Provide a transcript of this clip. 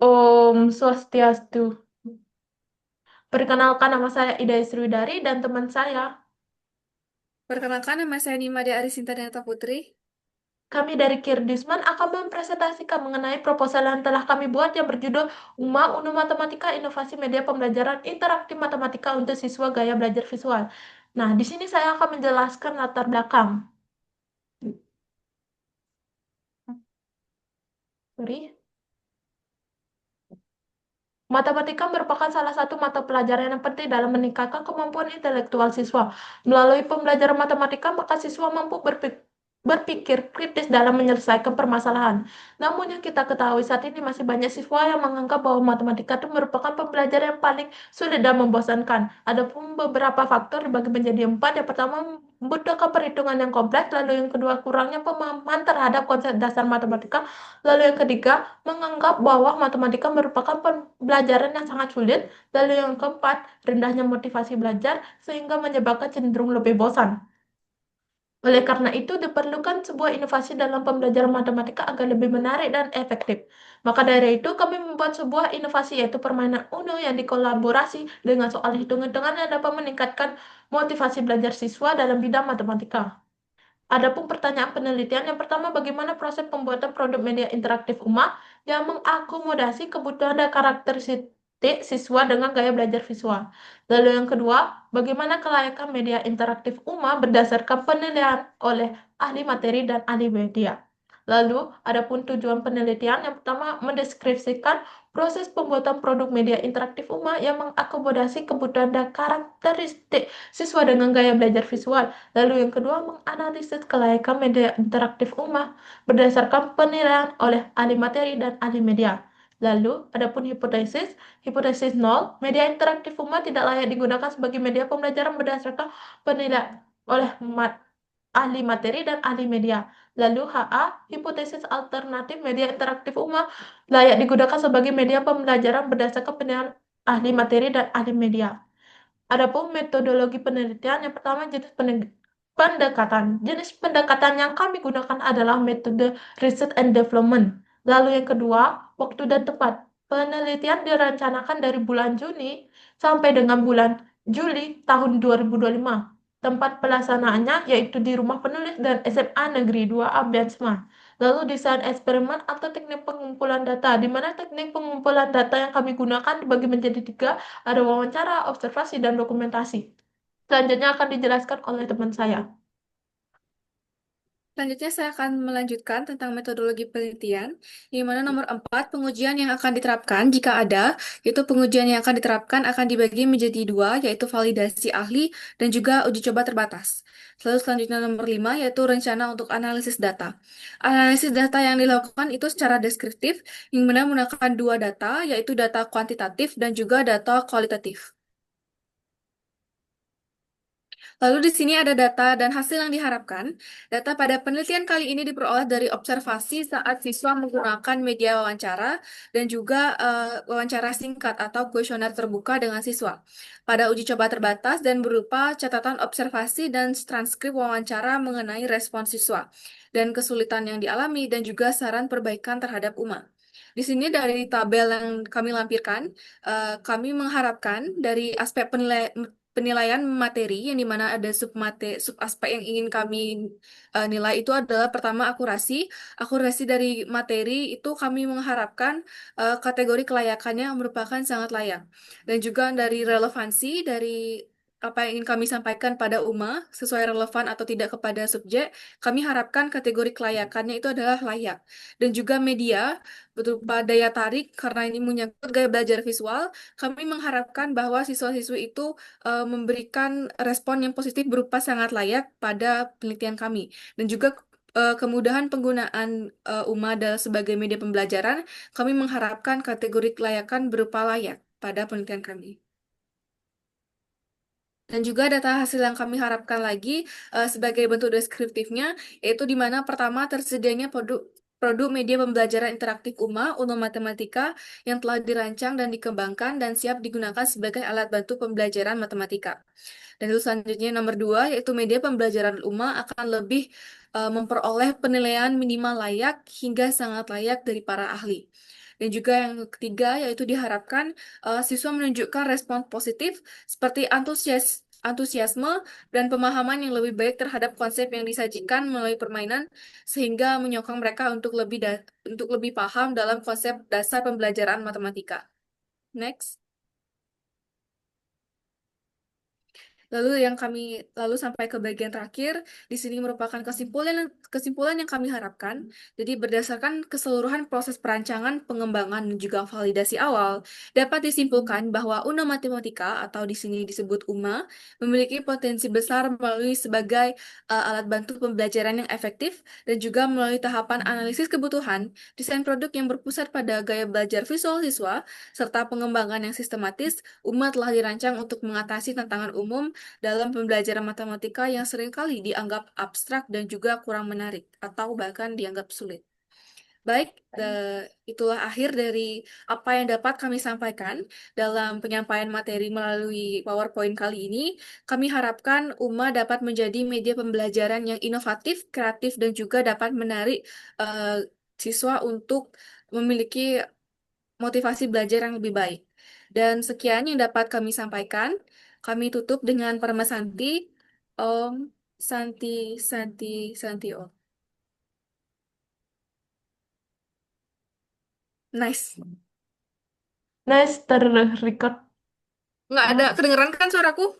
Om Swastiastu. Perkenalkan, nama saya Ida Isriwidari dan teman saya. Perkenalkan, nama saya Nima de Arisinta Dinata Putri. Kami dari Kirdisman akan mempresentasikan mengenai proposal yang telah kami buat yang berjudul UMA Unu Matematika Inovasi Media Pembelajaran Interaktif Matematika untuk Siswa Gaya Belajar Visual. Nah, di sini saya akan menjelaskan latar belakang. Sorry. Matematika merupakan salah satu mata pelajaran yang penting dalam meningkatkan kemampuan intelektual siswa. Melalui pembelajaran matematika, maka siswa mampu berpikir kritis dalam menyelesaikan permasalahan. Namun yang kita ketahui saat ini masih banyak siswa yang menganggap bahwa matematika itu merupakan pembelajaran yang paling sulit dan membosankan. Adapun beberapa faktor dibagi menjadi empat. Yang pertama, membutuhkan perhitungan yang kompleks. Lalu yang kedua, kurangnya pemahaman terhadap konsep dasar matematika. Lalu yang ketiga, menganggap bahwa matematika merupakan pembelajaran yang sangat sulit. Lalu yang keempat, rendahnya motivasi belajar sehingga menyebabkan cenderung lebih bosan. Oleh karena itu, diperlukan sebuah inovasi dalam pembelajaran matematika agar lebih menarik dan efektif. Maka dari itu, kami membuat sebuah inovasi yaitu permainan UNO yang dikolaborasi dengan soal hitung-hitungan yang dapat meningkatkan motivasi belajar siswa dalam bidang matematika. Adapun pertanyaan penelitian, yang pertama, bagaimana proses pembuatan produk media interaktif UMA yang mengakomodasi kebutuhan dan karakteristik siswa dengan gaya belajar visual. Lalu yang kedua, bagaimana kelayakan media interaktif UMA berdasarkan penilaian oleh ahli materi dan ahli media. Lalu, adapun tujuan penelitian, yang pertama, mendeskripsikan proses pembuatan produk media interaktif UMA yang mengakomodasi kebutuhan dan karakteristik siswa dengan gaya belajar visual. Lalu yang kedua, menganalisis kelayakan media interaktif UMA berdasarkan penilaian oleh ahli materi dan ahli media. Lalu, adapun hipotesis, hipotesis nol, media interaktif UMA tidak layak digunakan sebagai media pembelajaran berdasarkan penilaian oleh ahli materi dan ahli media. Lalu HA, hipotesis alternatif media interaktif UMA layak digunakan sebagai media pembelajaran berdasarkan penilaian ahli materi dan ahli media. Adapun metodologi penelitian, yang pertama jenis pendekatan. Jenis pendekatan yang kami gunakan adalah metode research and development. Lalu yang kedua, waktu dan tempat. Penelitian direncanakan dari bulan Juni sampai dengan bulan Juli tahun 2025. Tempat pelaksanaannya yaitu di Rumah Penulis dan SMA Negeri 2A Bensma. Lalu desain eksperimen atau teknik pengumpulan data, di mana teknik pengumpulan data yang kami gunakan dibagi menjadi tiga, ada wawancara, observasi, dan dokumentasi. Selanjutnya akan dijelaskan oleh teman saya. Selanjutnya saya akan melanjutkan tentang metodologi penelitian, di mana nomor 4, pengujian yang akan diterapkan jika ada, yaitu pengujian yang akan diterapkan akan dibagi menjadi dua, yaitu validasi ahli dan juga uji coba terbatas. Lalu selanjutnya nomor 5, yaitu rencana untuk analisis data. Analisis data yang dilakukan itu secara deskriptif, yang mana menggunakan dua data, yaitu data kuantitatif dan juga data kualitatif. Lalu di sini ada data dan hasil yang diharapkan. Data pada penelitian kali ini diperoleh dari observasi saat siswa menggunakan media wawancara dan juga wawancara singkat atau kuesioner terbuka dengan siswa. Pada uji coba terbatas dan berupa catatan observasi dan transkrip wawancara mengenai respons siswa dan kesulitan yang dialami dan juga saran perbaikan terhadap UMA. Di sini dari tabel yang kami lampirkan, kami mengharapkan dari aspek penilaian materi yang dimana ada sub aspek yang ingin kami nilai itu adalah pertama akurasi. Akurasi dari materi itu kami mengharapkan kategori kelayakannya merupakan sangat layak. Dan juga dari relevansi dari apa yang ingin kami sampaikan pada UMA sesuai relevan atau tidak kepada subjek, kami harapkan kategori kelayakannya itu adalah layak. Dan juga media berupa daya tarik karena ini menyangkut gaya belajar visual, kami mengharapkan bahwa siswa-siswi itu memberikan respon yang positif berupa sangat layak pada penelitian kami. Dan juga kemudahan penggunaan UMA sebagai media pembelajaran, kami mengharapkan kategori kelayakan berupa layak pada penelitian kami. Dan juga data hasil yang kami harapkan lagi sebagai bentuk deskriptifnya, yaitu di mana pertama tersedianya produk. produk media pembelajaran interaktif UMA Matematika yang telah dirancang dan dikembangkan dan siap digunakan sebagai alat bantu pembelajaran matematika. Dan itu selanjutnya nomor dua, yaitu media pembelajaran UMA akan lebih memperoleh penilaian minimal layak hingga sangat layak dari para ahli. Dan juga yang ketiga, yaitu diharapkan siswa menunjukkan respon positif seperti antusiasme dan pemahaman yang lebih baik terhadap konsep yang disajikan melalui permainan, sehingga menyokong mereka untuk lebih paham dalam konsep dasar pembelajaran matematika. Next. Lalu sampai ke bagian terakhir, di sini merupakan kesimpulan yang kami harapkan. Jadi berdasarkan keseluruhan proses perancangan, pengembangan, dan juga validasi awal, dapat disimpulkan bahwa UNA Matematika atau di sini disebut UMA memiliki potensi besar melalui sebagai alat bantu pembelajaran yang efektif dan juga melalui tahapan analisis kebutuhan, desain produk yang berpusat pada gaya belajar visual siswa, serta pengembangan yang sistematis. UMA telah dirancang untuk mengatasi tantangan umum dalam pembelajaran matematika yang seringkali dianggap abstrak dan juga kurang menarik, atau bahkan dianggap sulit. Baik, itulah akhir dari apa yang dapat kami sampaikan dalam penyampaian materi melalui PowerPoint kali ini. Kami harapkan UMA dapat menjadi media pembelajaran yang inovatif, kreatif, dan juga dapat menarik siswa untuk memiliki motivasi belajar yang lebih baik. Dan sekian yang dapat kami sampaikan. Kami tutup dengan Parma Santi, Om Santi, Santi, Santi Om. Nice. Nice, terrecord. Nggak ada kedengeran kan suaraku?